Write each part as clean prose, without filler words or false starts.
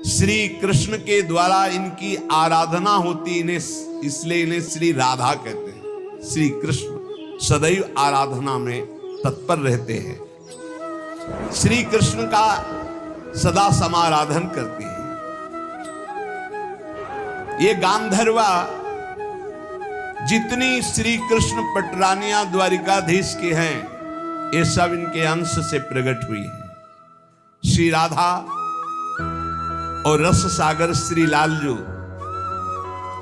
श्री कृष्ण के द्वारा इनकी आराधना होती, इन्हें इसलिए इन्हें श्री राधा कहते हैं। श्री कृष्ण सदैव आराधना में तत्पर रहते हैं, श्री कृष्ण का सदा समाराधन करती है। ये गांधर्वा जितनी श्री कृष्ण पटरानिया द्वारिकाधीश के हैं, ये सब इनके अंश से प्रकट हुई है। श्री राधा और रस सागर श्री लालजू,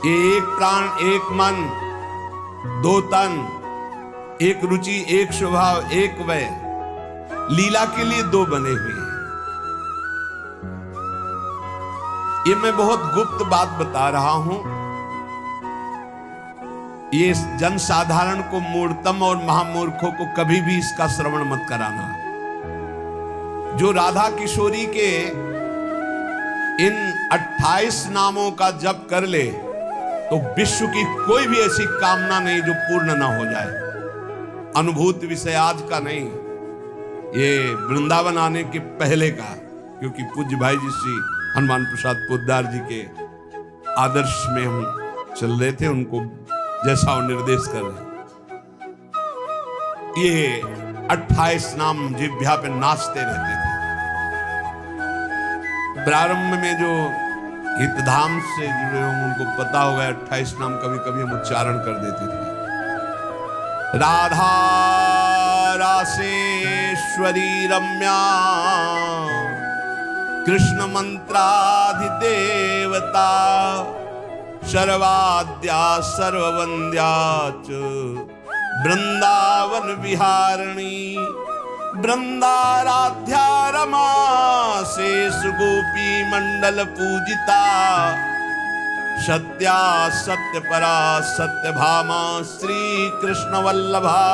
ये एक प्राण एक मन दो तन, एक रुचि एक स्वभाव एक वय, लीला के लिए दो बने हुए हैं। ये मैं बहुत गुप्त बात बता रहा हूं, ये जनसाधारण को, मूर्तम और महामूर्खों को कभी भी इसका श्रवण मत कराना। जो राधा किशोरी के इन 28 नामों का जप कर ले तो विश्व की कोई भी ऐसी कामना नहीं जो पूर्ण ना हो जाए। अनुभूति विषय आज का नहीं, ये वृंदावन आने के पहले का, क्योंकि पूज्य भाई जी श्री हनुमान प्रसाद पोद्दार जी के आदर्श में हम चल रहे थे, उनको जैसा वो निर्देश कर रहे। ये 28 नाम जिह्वा पे नाचते रहते थे। प्रारंभ में जो हितधाम से जुड़े होंगे उनको पता होगा, 28 नाम कभी कभी हम उच्चारण कर देते थे। राधा रासेश्वरी रम्या कृष्ण मंत्राधिदेवता सर्वाद्या सर्ववंद्या च वृंदावन विहारिणी वृंदाराध्या रमा शेष गोपी मंडल पूजिता सत्या सत्य परा सत्य भामा श्री कृष्ण वल्लभा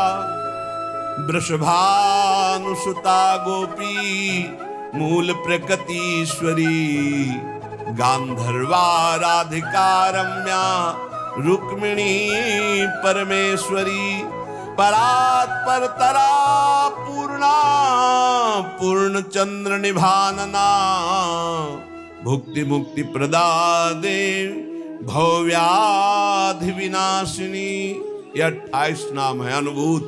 वृषभानुसुता गोपी मूल प्रकृतीश्वरी गांधर्वा राधिका रम्या रुक्मिणी परमेश्वरी परात्पर तरा पूर्णा पूर्ण चंद्र निभानना भुक्ति मुक्ति प्रदा देव भव्याधि विनाशिनी। ये 28 नाम है अनुभूत।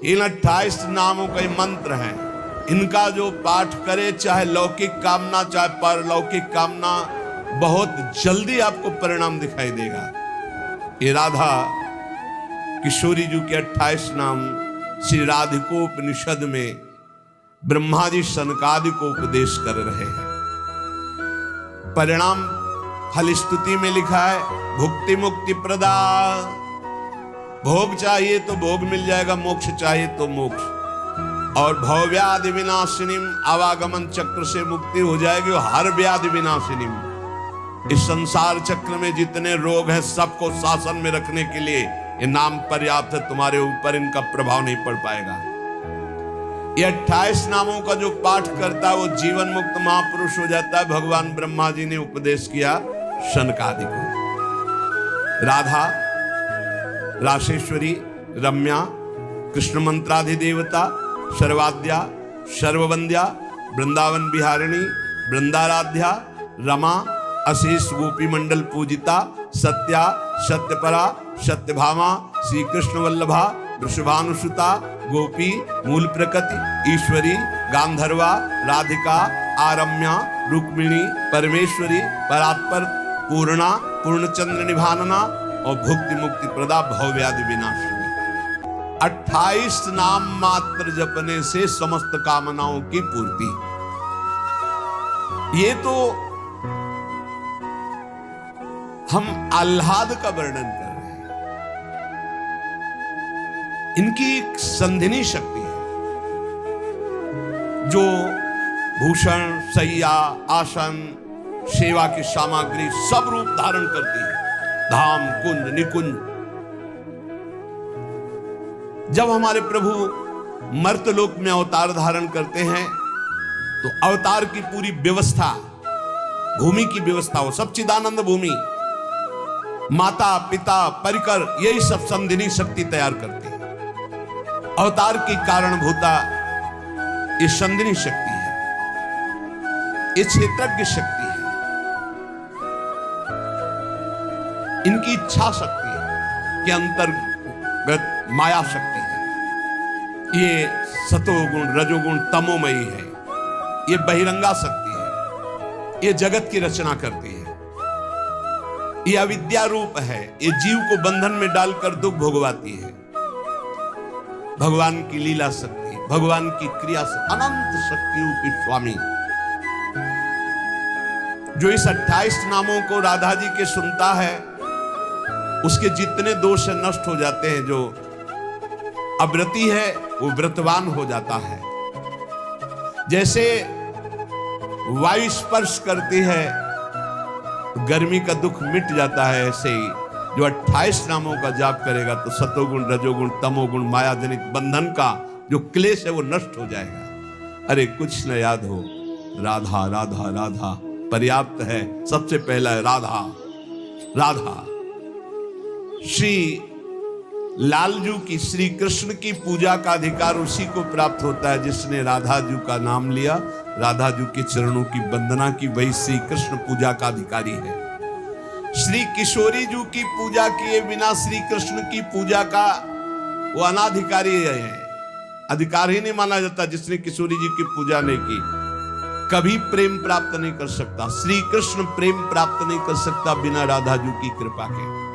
इन 28 नामों का मंत्र है। इनका जो पाठ करे, चाहे लौकिक कामना चाहे परलौकिक कामना, बहुत जल्दी आपको परिणाम दिखाई देगा। ये राधा किशोरी जी के 28 नाम श्री राधिकोपनिषद में ब्रह्मादि सनकादि को उपदेश कर रहे हैं। परिणाम फल स्तुति में लिखा है भुक्ति मुक्ति प्रदा। भोग चाहिए तो भोग मिल जाएगा, मोक्ष चाहिए तो मोक्ष, और भवव्याधि विनाशिनीम, आवागमन चक्र से मुक्ति हो जाएगी, हर व्याधि विनाशिनीम। इस संसार चक्र में जितने रोग हैं सबको शासन में रखने के लिए ये नाम पर्याप्त है। तुम्हारे ऊपर इनका प्रभाव नहीं पड़ पाएगा। ये 28 नामों का जो पाठ करता है वो जीवन मुक्त महापुरुष हो जाता है। भगवान ब्रह्मा जी ने उपदेश किया शनकादि को। राधा रासेश्वरी रम्या कृष्ण मंत्राधिदेवता सर्वाद्या सर्ववंद्या वृंदावन विहारिणी वृंदाराध्या रमा अशेष गोपी मंडल पूजिता सत्या सत्यपरा सत्यभामा श्री कृष्ण वल्लभा वृषभानुसुता गोपी मूल प्रकृति ईश्वरी गांधर्वा राधिका आरम्या रुक्मिणी परमेश्वरी परात्पर पूर्णा पूर्णचंद्र निभानना और भुक्ति मुक्ति प्रदा भवव्याधि विनाशिनी। 28 नाम मात्र जपने से समस्त कामनाओं की पूर्ति। ये तो हम आह्लाद का वर्णन कर रहे हैं। इनकी एक संधिनी शक्ति है जो भूषण शैया आसन सेवा की सामग्री सब रूप धारण करती है। धाम कुंज निकुंज। जब हमारे प्रभु मर्तलोक में अवतार धारण करते हैं तो अवतार की पूरी व्यवस्था, भूमि की व्यवस्था हो, सब चिदानंद भूमि, माता पिता परिकर, यही सब संधिनी शक्ति तैयार करती है। अवतार की कारणभूता ये संधिनी शक्ति है। ये क्षेत्रज्ञ शक्ति है, इनकी इच्छा शक्ति है के अंतर्गत माया शक्ति है। ये सतोगुण रजोगुण तमोमयी है, ये बहिरंगा शक्ति है, ये जगत की रचना करती है, ये अविद्या रूप है, ये जीव को बंधन में डालकर दुख भोगवाती है। भगवान की लीला शक्ति, भगवान की क्रिया से अनंत शक्तियों की स्वामी, जो इस 28 नामों को राधा जी के सुनता है, उसके जितने दोष नष्ट हो जाते हैं। जो अव्रती है वो व्रतवान हो जाता है। जैसे वायु स्पर्श करती है तो गर्मी का दुख मिट जाता है, ऐसे ही जो 28 नामों का जाप करेगा तो सतोगुण रजोगुण तमोगुण माया जनित बंधन का जो क्लेश है वो नष्ट हो जाएगा। अरे कुछ न याद हो, राधा राधा राधा पर्याप्त है। सबसे पहला है राधा राधा। श्री लालजू की, श्री कृष्ण की पूजा का अधिकार उसी को प्राप्त होता है जिसने राधा जू का नाम लिया, राधा जू के चरणों की वंदना की, वही श्री कृष्ण पूजा का अधिकारी है। श्री किशोरी जू की पूजा किए बिना श्री कृष्ण की पूजा का वो अनाधिकारी है, अधिकार ही नहीं माना जाता। जिसने किशोरी जी की पूजा नहीं की कभी प्रेम प्राप्त नहीं कर सकता। श्री कृष्ण प्रेम प्राप्त नहीं कर सकता बिना राधा जू की कृपा के।